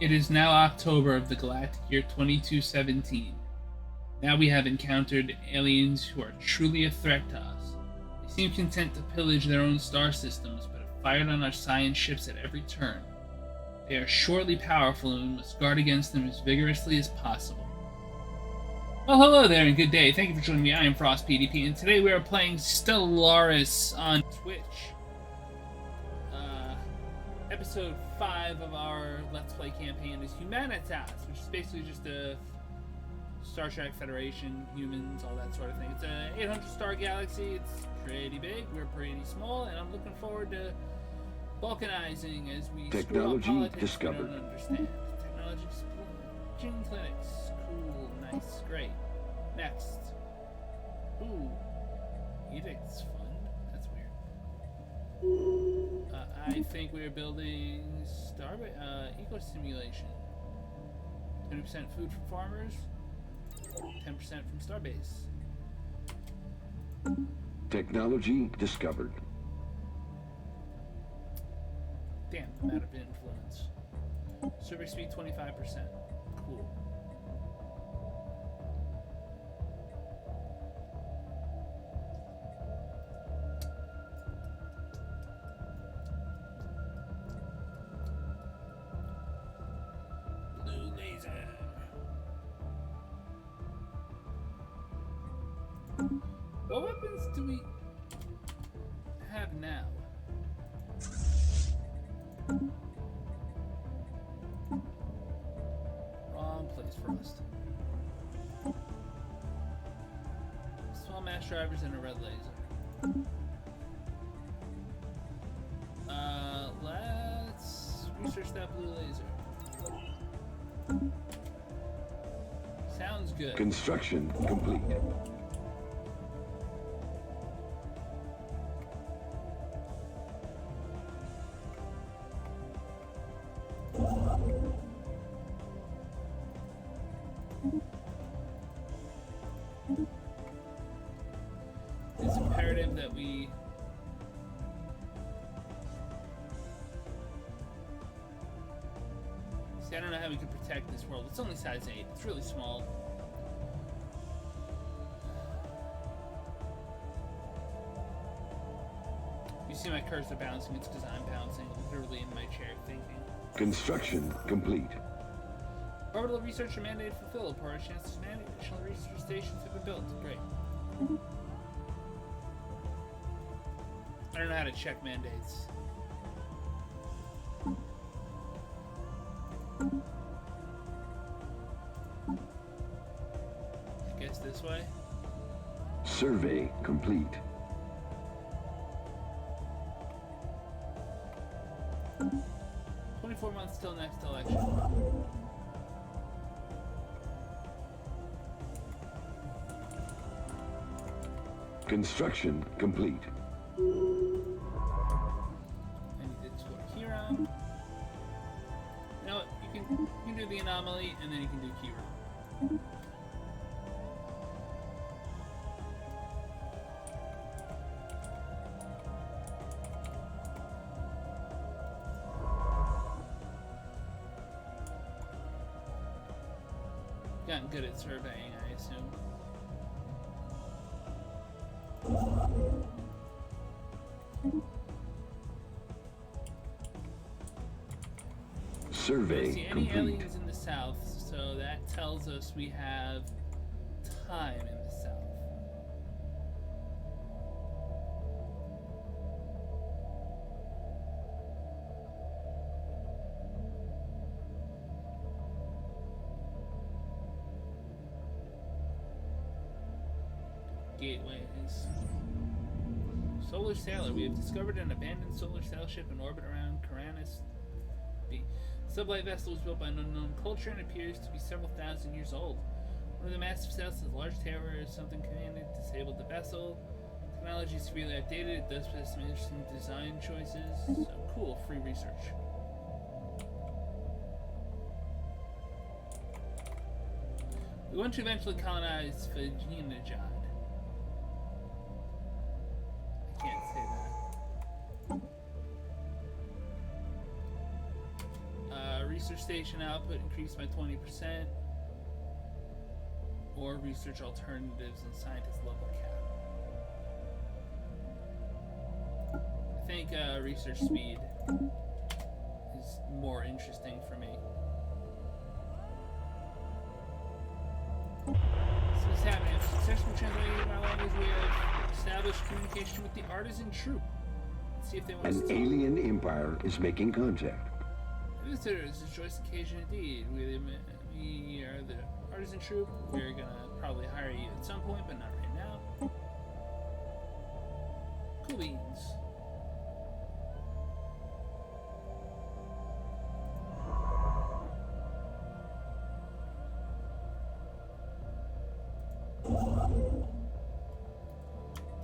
It is now October of the galactic year 2217. Now we have encountered aliens who are truly a threat to us. They seem content to pillage their own star systems, but have fired on our science ships at every turn. They are surely powerful and we must guard against them as vigorously as possible. Well, hello there and good day. Thank you for joining me. I am FrostPDP, and today we are playing Stellaris on Twitch. Episode 5 of our Let's Play campaign is Humanitas, which is basically just a Star Trek Federation, humans, all that sort of thing. It's an 800-star galaxy. It's pretty big. We're pretty small, and I'm looking forward to balkanizing as we technology discovered. We don't understand. Technology gene clinics. Cool, nice, great. Next. Ooh, edicts fund. That's weird. I think we're building eco simulation. 20% food from farmers, 10% from Starbase. Technology discovered. Damn, the amount of influence. Survey speed 25%. Cool. What weapons do we have now? Wrong place for us. Small mass drivers and a red laser. Let's research that blue laser. Sounds good. Construction complete. It's imperative that we see. I don't know how we can protect this world. It's only size 8. It's really small. You see my cursor bouncing. It's because I'm bouncing literally in my chair thinking. Construction complete. Orbital research mandate fulfilled. Poor chances mandate. Additional research stations have been built. Great. I don't know how to check mandates. I guess this way. Survey complete. "24 months till next election." Construction complete. I need to tour Hero. You know what? You can do the anomaly and then you can do Hero. Gotten good at surveying, I assume. Survey I don't see any complete. aliens in the south, so that tells us we have time in the south. Gateways. Solar Sailor. We have discovered an abandoned solar sail ship in orbit around Caranus B. The sublight vessel was built by an unknown culture and appears to be several thousand years old. One of the massive sails has a large tower or something commanded disabled the vessel. Technology is severely outdated. It does possess some interesting design choices. So cool, free research. We want to eventually colonize Vajinajad. I can't say that. research station output increased by 20%, or research alternatives and scientist level cap. I think research speed is more interesting for me. So what's happening? Successfully translated my language, we have established communication with the Artisan Troop. Let's see if they want An us to alien empire is making contact. Visitors, it's a joyous occasion indeed. We are the Artisan Troop. We're gonna probably hire you at some point, but not right now. Cool beans.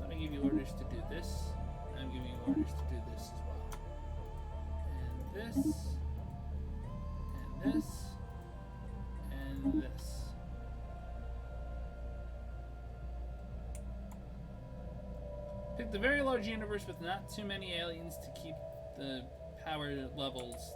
Thought I gave you orders to do this. I'm giving you orders to do this as well. And this. And this. And this. Picked a very large universe with not too many aliens to keep the power levels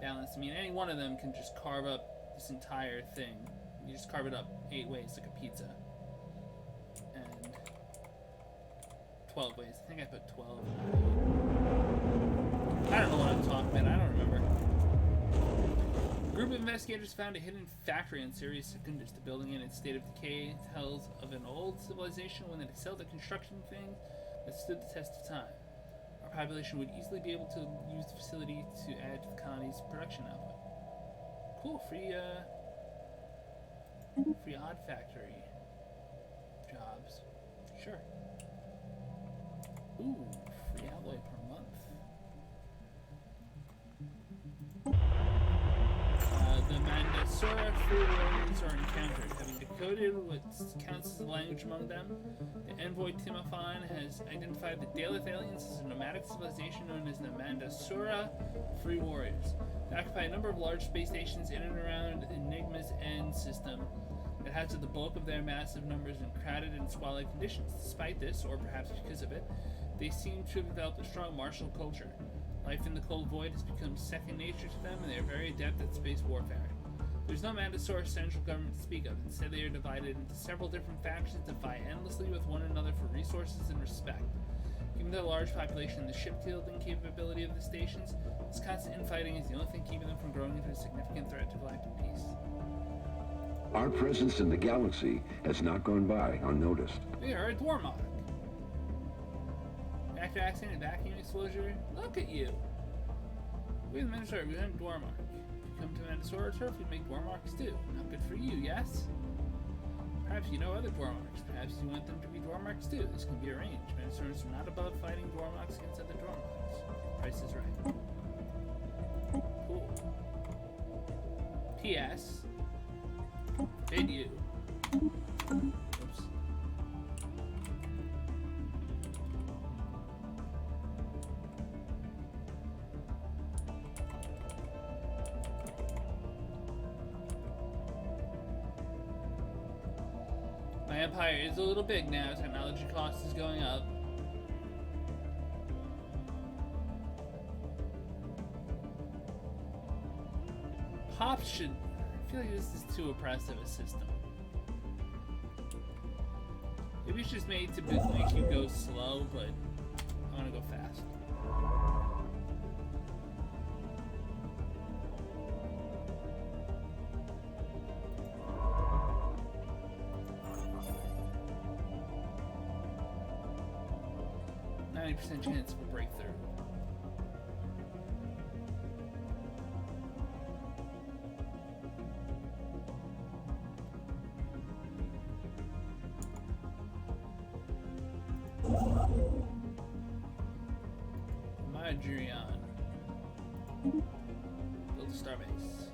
balanced. I mean, any one of them can just carve up this entire thing. You just carve it up 8 ways like a pizza. And 12 ways. I think I put 12. I don't know what I'm talking about. I don't remember. A group of investigators found a hidden factory on Sirius Secundus. The building in its state of decay tells of an old civilization when it excelled at construction things that stood the test of time. Our population would easily be able to use the facility to add to the colony's production output. Cool, free odd factory jobs. Sure. Ooh, free alloy per month. The Mandasura free warriors are encountered. Having decoded what counts as a language among them, the envoy Timophon has identified the Daleth aliens as a nomadic civilization known as the Mandasura Free Warriors. They occupy a number of large space stations in and around Enigma's end system that has the bulk of their massive numbers in crowded and squalid conditions. Despite this, or perhaps because of it, they seem to have developed a strong martial culture. Life in the cold void has become second nature to them, and they are very adept at space warfare. There's no Mandasaur central government to speak of. Instead, they are divided into several different factions that vie endlessly with one another for resources and respect. Given their large population and the ship-fielding capability of the stations, this constant infighting is the only thing keeping them from growing into a significant threat to galactic peace. Our presence in the galaxy has not gone by unnoticed. We are a Dwarmok. Reactor accident and vacuum exposure. Look at you. We're the Mandasor. We hunt Dwarmok. If you come to Mandasor turf, we make Dwarmoks too. Not good for you, yes? Perhaps you know other Dwarmoks. Perhaps you want them to be Dwarmoks too. This can be arranged. Mandasors are not above fighting Dwarmoks against other Dwarmoks. Price is right. Cool. P.S. Forbid you. Oops. My empire is a little big now. Technology cost is going up. Pops should... I feel like this is too oppressive a system. Maybe it's just made to make you go slow, but I want to go fast. %90 chance of a breakthrough. Madrian. Build a starbase.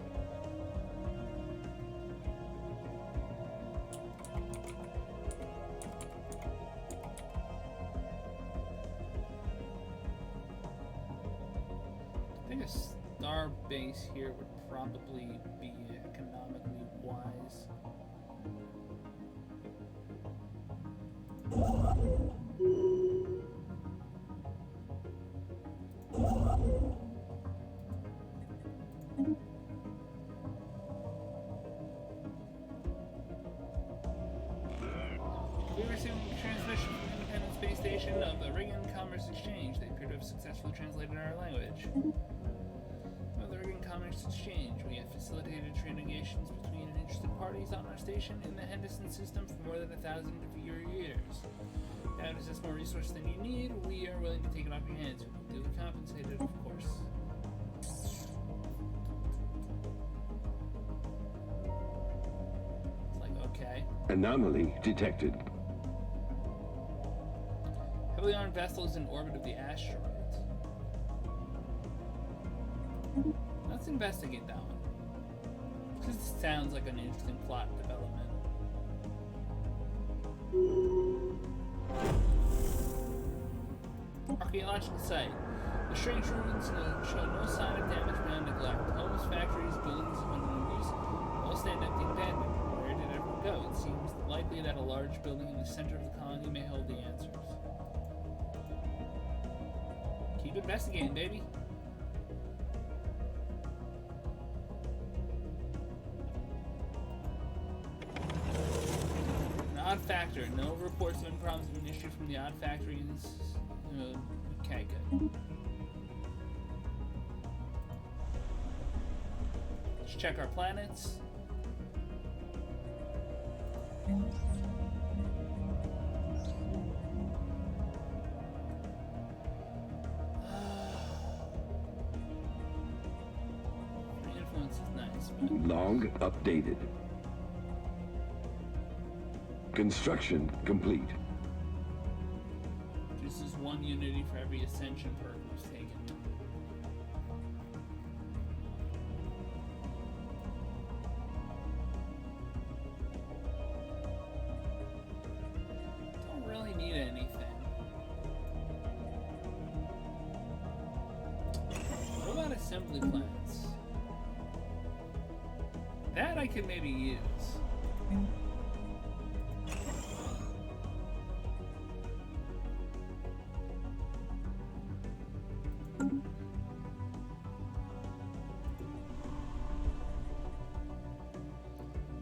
I think a star base here would probably be economically wise. knowledge. Well, the Oregon Commerce Exchange. We have facilitated trade negotiations between interested parties on our station in the Henderson system for more than 1,000 years. Now, to assess more resources than you need, we are willing to take it off your hands. We will duly compensated, of course. It's like, okay. Anomaly detected. Heavily armed vessels in orbit of the asteroids. Let's investigate that one. Because it sounds like an interesting plot development. Archaeological site. The strange ruins show no sign of damage beyond neglect. Homes, factories, buildings, and use all stand empty and abandoned. Where did everyone go? It seems likely that a large building in the center of the colony may hold the answers. Keep investigating, baby. An odd factor. No reports of any problems have been issued from the odd factory in this. Okay, good. Let's check our planets. Influence is nice, but... Log updated. Construction complete. This is one unity for every ascension perk was taken. Don't really need anything. What about assembly plants? That I could maybe use.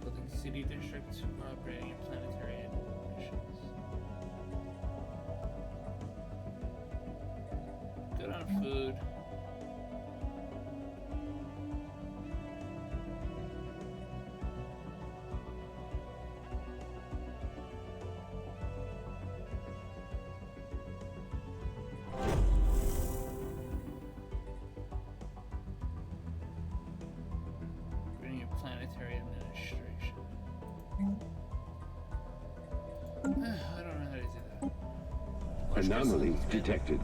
Building city districts are operating in planetary missions. Good on food. Planetary administration. I don't know how to do that. Anomaly detected.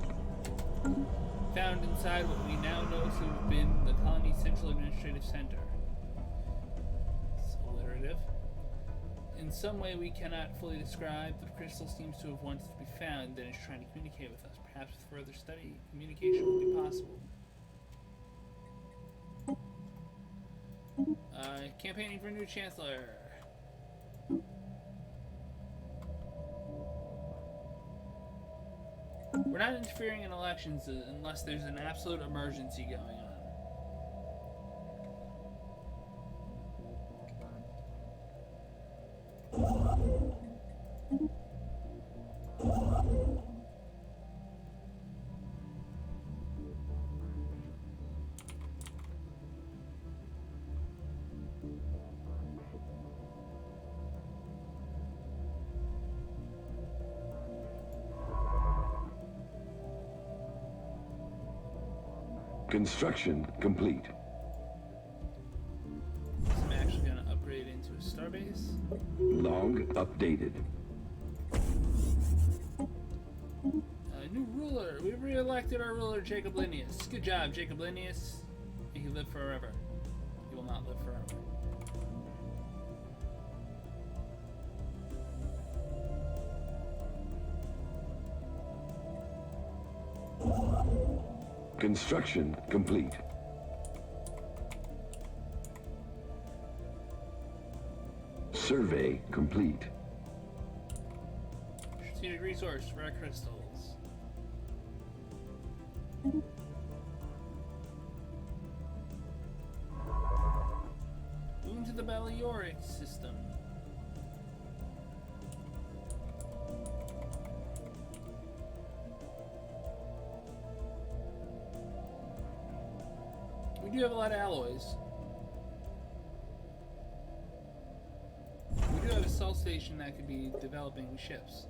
Found inside what we now know to have been the colony's central administrative center. It's alliterative. In some way we cannot fully describe, the crystal seems to have wanted to be found and is trying to communicate with us. Perhaps with further study, communication will be possible. Campaigning for new chancellor. We're not interfering in elections unless there's an absolute emergency going on. Construction complete. So I'm actually going to upgrade into a starbase. Log updated. New ruler. We re-elected our ruler, Jacob Linnaeus. Good job, Jacob Linnaeus. May he live forever. He will not live forever. Construction complete. Survey complete. Strategic resource, rare crystals. Moving to the Baleoric system. We do have a lot of alloys. We do have a salt station that could be developing ships.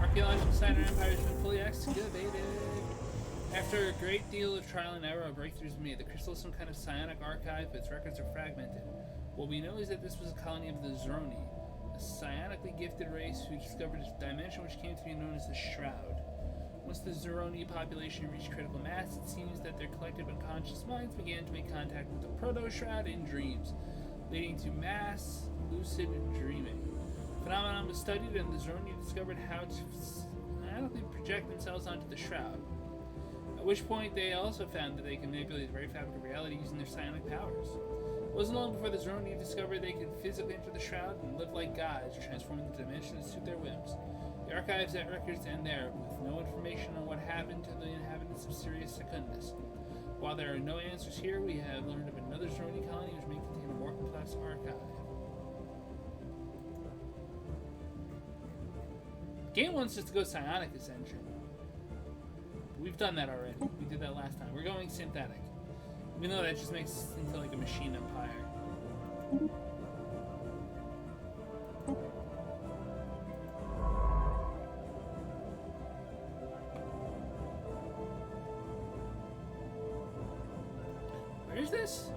Archaeological site of our empire has been fully excavated. After a great deal of trial and error, a breakthrough was made. The crystal is some kind of psionic archive, but its records are fragmented. What we know is that this was a colony of the Zeroni, a psionically gifted race who discovered a dimension which came to be known as the Shroud. Once the Zeroni population reached critical mass, it seems that their collective unconscious minds began to make contact with the Proto-Shroud in dreams, leading to mass lucid dreaming. The phenomenon was studied, and the Zeroni discovered how to psionically project themselves onto the Shroud. At which point, they also found that they could manipulate the very fabric of reality using their psionic powers. It wasn't long before the Zeroni discovered they could physically enter the Shroud and live like gods, transforming the dimension to suit their whims. The archives and records end there, with no information on what happened to the inhabitants of Sirius Secundus. While there are no answers here, we have learned of another Zeroni colony which may contain a more complex archive. The game wants us to go psionic ascension. We've done that already. We did that last time. We're going synthetic. Even though that just makes us into like a machine empire. Where is this?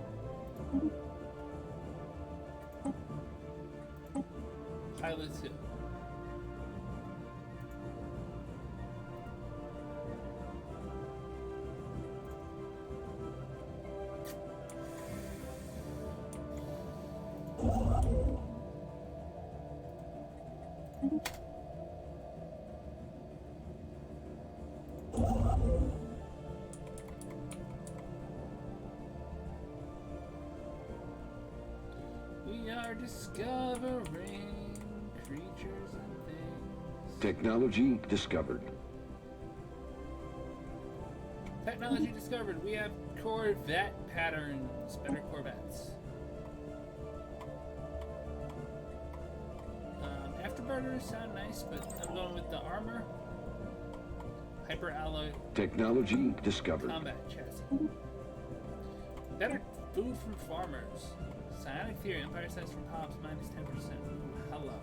Pilot 2. We are discovering creatures and things. Technology discovered. Technology discovered. We have Corvette patterns. Better Corvettes. Afterburners sound nice, but I'm going with the armor. Hyper alloy. Technology discovered. Combat chassis. Better food from farmers. Psionic theory. Empire size from hops minus 10%. Ooh, hello.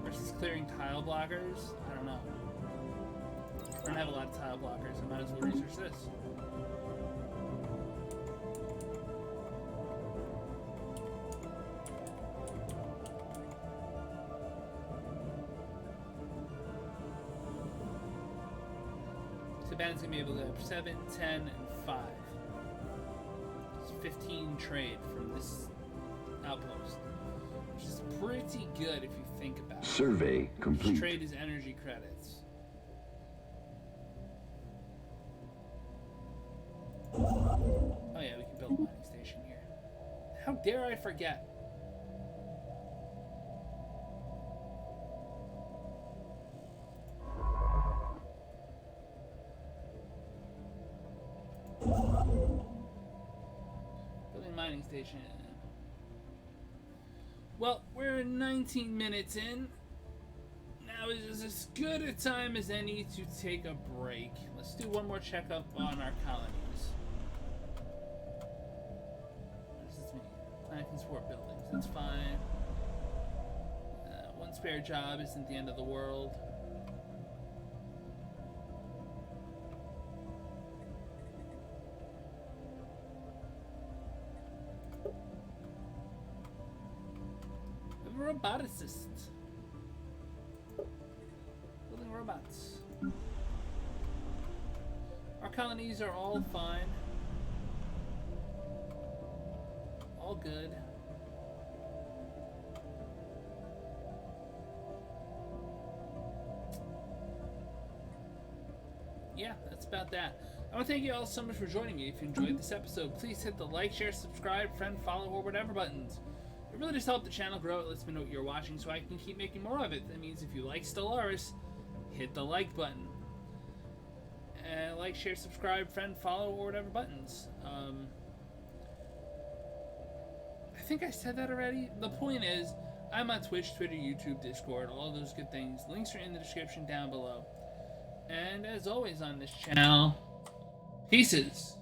Versus clearing tile blockers. I don't know. I don't have a lot of tile blockers. I might as well research this. Band's gonna be able to have 7, 10, and 5. It's 15 trade from this outpost, which is pretty good if you think about it. Survey complete. Each trade is energy credits. Oh yeah, we can build a mining station here. How dare I forget? Mining station. Well, we're 19 minutes in. Now is as good a time as any to take a break. Let's do one more checkup on our colonies. What does this mean? Planet can support buildings. That's fine. One spare job isn't the end of the world. Roboticist. Building robots. Our colonies are all fine. All good. Yeah, that's about that. I want to thank you all so much for joining me. If you enjoyed this episode, please hit the like, share, subscribe, friend, follow, or whatever buttons. It really just helps the channel grow. It lets me know what you're watching so I can keep making more of it. That means if you like Stellaris, hit the like button. Like, share, subscribe, friend, follow, or whatever buttons. I think I said that already. The point is, I'm on Twitch, Twitter, YouTube, Discord, all those good things. Links are in the description down below. And as always on this channel, pieces.